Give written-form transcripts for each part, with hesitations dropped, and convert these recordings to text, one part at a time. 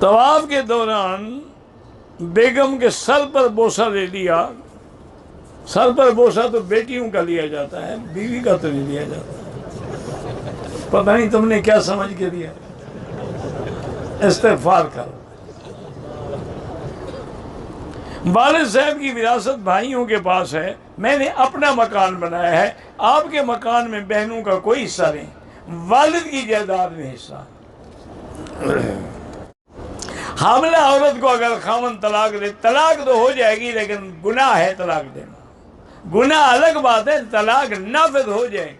طواف کے دوران بیگم کے سر پر بوسہ لے لیا. سر پر بوسہ تو بیٹیوں کا لیا جاتا ہے، بیوی کا تو نہیں لیا جاتا. پتہ نہیں تم نے کیا سمجھ کے دیا. استغفار کرو. والد صاحب کی وراثت بھائیوں کے پاس ہے، میں نے اپنا مکان بنایا ہے. آپ کے مکان میں بہنوں کا کوئی حصہ نہیں، والد کی جائیداد میں حصہ. حاملہ عورت کو اگر خاوند طلاق دے، طلاق تو ہو جائے گی لیکن گناہ ہے طلاق دینا. گناہ الگ بات ہے، طلاق نافذ ہو جائے گی.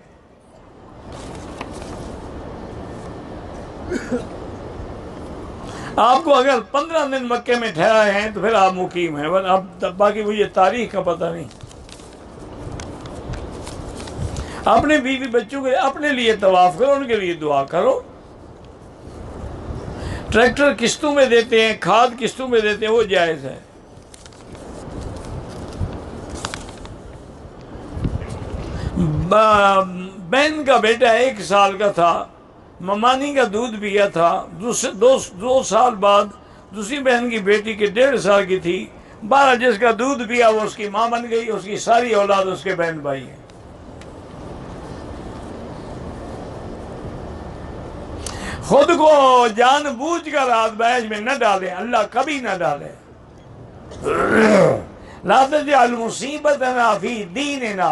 آپ کو اگر 15 دن مکے میں ٹھہرائے ہیں تو پھر آپ مقیم ہیں، اب باقی مجھے تاریخ کا پتہ نہیں. اپنے بیوی بچوں کے اپنے لیے طواف کرو، ان کے لیے دعا کرو. ٹریکٹر قسطوں میں دیتے ہیں، کھاد قسطوں میں دیتے ہیں، وہ جائز ہے. بہن کا بیٹا 1 سال کا تھا، ممانی کا دودھ پیا تھا. 2 سال بعد دوسری بہن کی بیٹی کے 1.5 سال کی تھی. 12 جس کا دودھ پیا وہ اس کی ماں بن گئی. اس کی ساری اولاد اس کے بہن بھائی ہیں. خود کو جان بوجھ کر آزمائش میں نہ ڈالیں، اللہ کبھی نہ ڈالے. لا تجعل مصیبتنا فی دیننا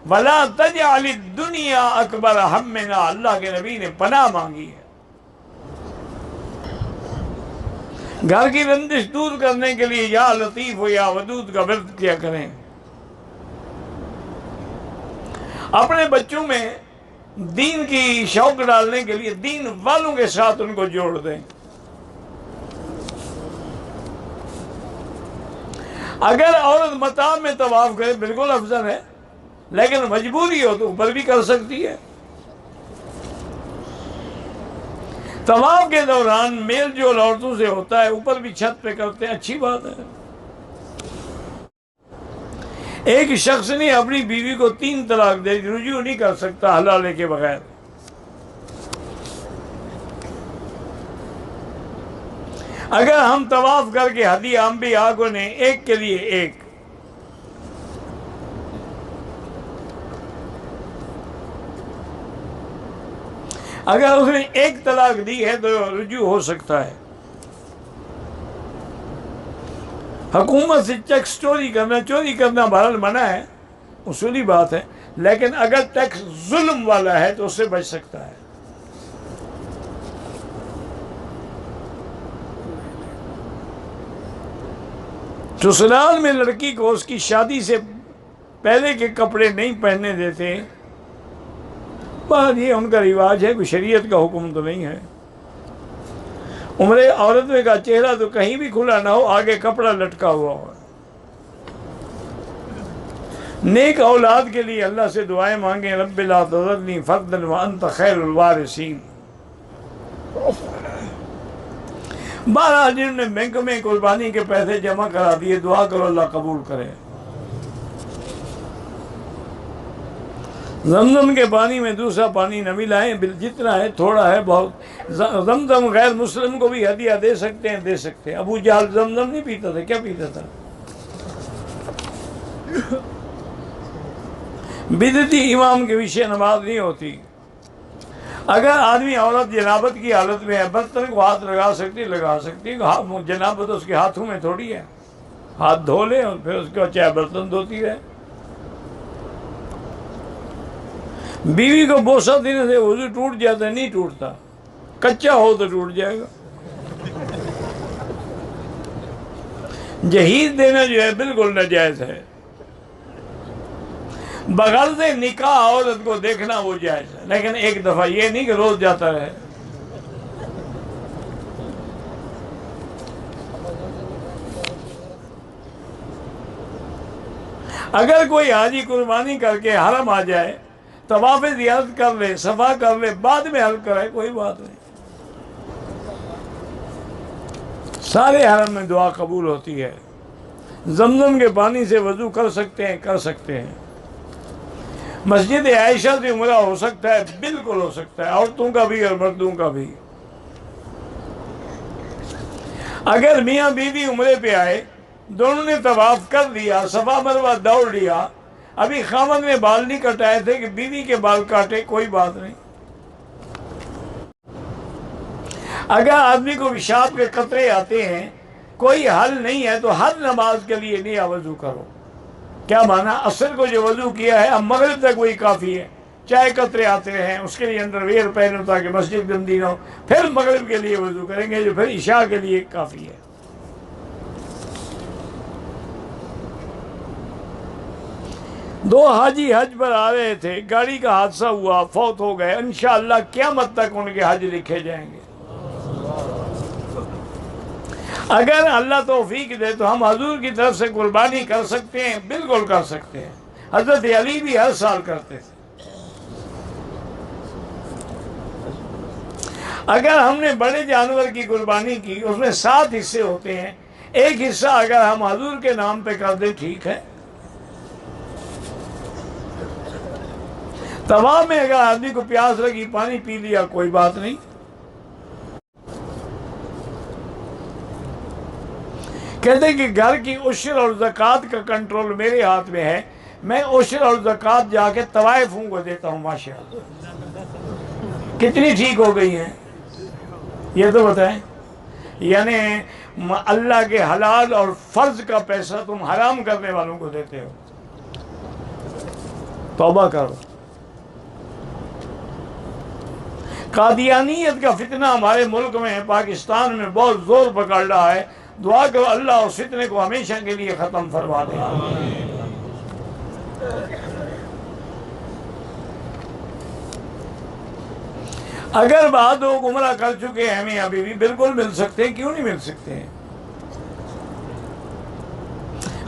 ولا تجعل الدنیا اکبر ہمنا. اللہ کے نبی نے پناہ مانگی ہے. گھر کی رنجش دور کرنے کے لیے یا لطیف ہو یا ودود کا ورد کیا کریں. اپنے بچوں میں دین کی شوق ڈالنے کے لیے دین والوں کے ساتھ ان کو جوڑ دیں. اگر عورت مطاف میں طواف کرے بالکل افضل ہے، لیکن مجبوری ہو تو اوپر بھی کر سکتی ہے. طواف کے دوران میل جول عورتوں سے ہوتا ہے، اوپر بھی چھت پہ کرتے ہیں، اچھی بات ہے. ایک شخص نے اپنی بیوی کو 3 طلاق دے دی، رجوع نہیں کر سکتا حلالے کے بغیر. اگر ہم طواف کر کے ہدی ہم بھی آگوں نے ایک کے لیے ایک، اگر اس نے 1 طلاق دی ہے تو رجوع ہو سکتا ہے. حکومت سے ٹیکس چوری کرنا بہرحال منع ہے، اصولی بات ہے، لیکن اگر ٹیکس ظلم والا ہے تو اس سے بچ سکتا ہے. سسرال میں لڑکی کو اس کی شادی سے پہلے کے کپڑے نہیں پہننے دیتے. بات یہ ان کا رواج ہے، کوئی شریعت کا حکم تو نہیں ہے. عمرے عورت کا چہرہ تو کہیں بھی کھلا نہ ہو، آگے کپڑا لٹکا ہوا ہو. نیک اولاد کے لیے اللہ سے دعائیں مانگیں. رب لا تذرنی فردا وانت خیر الوارثین. 12 جن نے بینک میں قربانی کے پیسے جمع کرا دیے، دعا کرو اللہ قبول کرے. زمزم کے پانی میں دوسرا پانی نہ ملائیں، جتنا ہے تھوڑا ہے بہت. زمزم غیر مسلم کو بھی ہدیہ دے سکتے ہیں. ابو جہل زمزم نہیں پیتا تھا، کیا پیتا تھا؟ بدعتی امام کے پیچھے نماز نہیں ہوتی. اگر آدمی عورت جنابت کی حالت میں ہے، برتن کو ہاتھ لگا سکتی. جنابت اس کے ہاتھوں میں تھوڑی ہے. ہاتھ دھو لے اور پھر اس کو چاہے برتن دھوتی رہے. بیوی کو بوسہ دینے سے وضو ٹوٹ جاتا ہے؟ نہیں ٹوٹتا. کچا ہو تو ٹوٹ جائے گا. جہیز دینا جو ہے بالکل ناجائز ہے. بغرض نکاح عورت کو دیکھنا وہ جائز ہے، لیکن ایک دفعہ، یہ نہیں کہ روز جاتا رہے. اگر کوئی حاجی قربانی کر کے حرم آ جائے، طواف زیارت کر لے، صفا کر لے، بعد میں حلق کرے، کوئی بات نہیں. سارے حرم میں دعا قبول ہوتی ہے. زمزم کے پانی سے وضو کر سکتے ہیں. مسجد عائشہ سے عمرہ ہو سکتا ہے، بالکل ہو سکتا ہے، عورتوں کا بھی اور مردوں کا بھی. اگر میاں بیوی عمرے پہ آئے، دونوں نے طواف کر لیا، صفا مروہ دوڑ لیا، ابھی خاوند نے بال نہیں کٹائے تھے کہ بیوی کے بال کاٹے، کوئی بات نہیں۔ اگر آدمی کو پیشاب کے قطرے آتے ہیں، کوئی حل نہیں ہے، تو ہر نماز کے لیے نیا وضو کرو۔ کیا مانا؟ عصر کو جو وضو کیا ہے اب مغرب تک وہی کافی ہے، چاہے قطرے آتے رہیں، اس کے لیے انڈر ویئر پہنو تاکہ مسجد گندی نہ ہو، پھر مغرب کے لیے وضو کریں گے جو پھر عشاء کے لیے کافی ہے۔ دو حاجی حج پر آ رہے تھے، گاڑی کا حادثہ ہوا، فوت ہو گئے، انشاءاللہ قیامت تک ان کے حج لکھے جائیں گے۔ اگر اللہ توفیق دے تو ہم حضور کی طرف سے قربانی کر سکتے ہیں، بالکل کر سکتے ہیں۔ حضرت علی بھی ہر سال کرتے تھے۔ اگر ہم نے بڑے جانور کی قربانی کی، اس میں 7 حصے ہوتے ہیں، ایک حصہ اگر ہم حضور کے نام پہ کر دیں ٹھیک ہے۔ طواف میں اگر آدمی کو پیاس لگی پانی پی لیا کوئی بات نہیں۔ کہتے ہیں کہ گھر کی عشر اور زکوٰۃ کا کنٹرول میرے ہاتھ میں ہے، میں عشر اور زکوٰۃ جا کے طوائفوں کو دیتا ہوں۔ ماشاءاللہ کتنی ٹھیک ہو گئی ہیں یہ تو بتائیں۔ یعنی اللہ کے حلال اور فرض کا پیسہ تم حرام کرنے والوں کو دیتے ہو، توبہ کرو۔ قادیانیت کا فتنہ ہمارے ملک میں، پاکستان میں بہت زور پکڑ رہا ہے، دعا کرو اللہ اس فتنے کو ہمیشہ کے لیے ختم فرما دے۔ اگر بعد لوگ عمرہ کر چکے ہیں میاں بیوی، بالکل مل سکتے ہیں، کیوں نہیں مل سکتے ہیں؟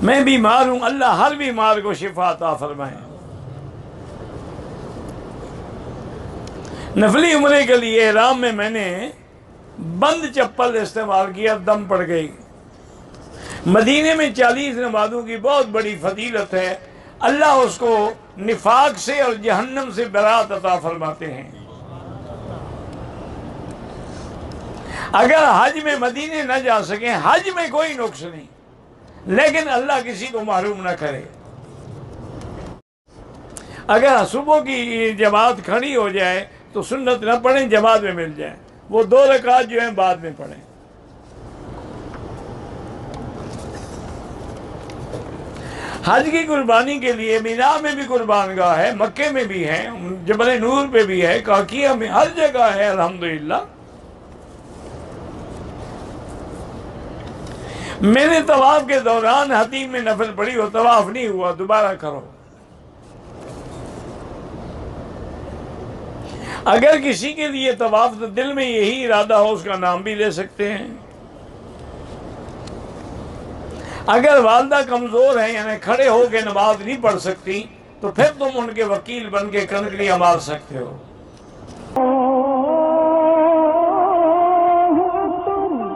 میں بیمار ہوں، اللہ ہر بیمار کو شفا عطا فرمائے۔ نفلی عمرے کے لیے احرام میں نے بند چپل استعمال کیا، دم پڑ گئی۔ مدینے میں 40 نمازوں کی بہت بڑی فضیلت ہے، اللہ اس کو نفاق سے اور جہنم سے برات عطا فرماتے ہیں۔ اگر حج میں مدینے نہ جا سکیں، حج میں کوئی نقص نہیں، لیکن اللہ کسی کو محروم نہ کرے۔ اگر صبح کی جماعت کھڑی ہو جائے تو سنت نہ پڑھیں، جماعت میں مل جائیں، وہ 2 رکعت جو ہیں بعد میں پڑھیں۔ حج کی قربانی کے لیے مینا میں بھی قربان گاہ ہے، مکے میں بھی ہے، جبل نور پہ بھی ہے، کاکیہ میں، ہر جگہ ہے الحمدللہ۔ میں نے طواف کے دوران حتیم میں نفل پڑھی، وہ طواف نہیں ہوا، دوبارہ کرو۔ اگر کسی کے لیے طواف تو دل میں یہی ارادہ ہو، اس کا نام بھی لے سکتے ہیں۔ اگر والدہ کمزور ہیں، یعنی کھڑے ہو کے نماز نہیں پڑھ سکتی، تو پھر تم ان کے وکیل بن کے کنکریاں مار سکتے ہو۔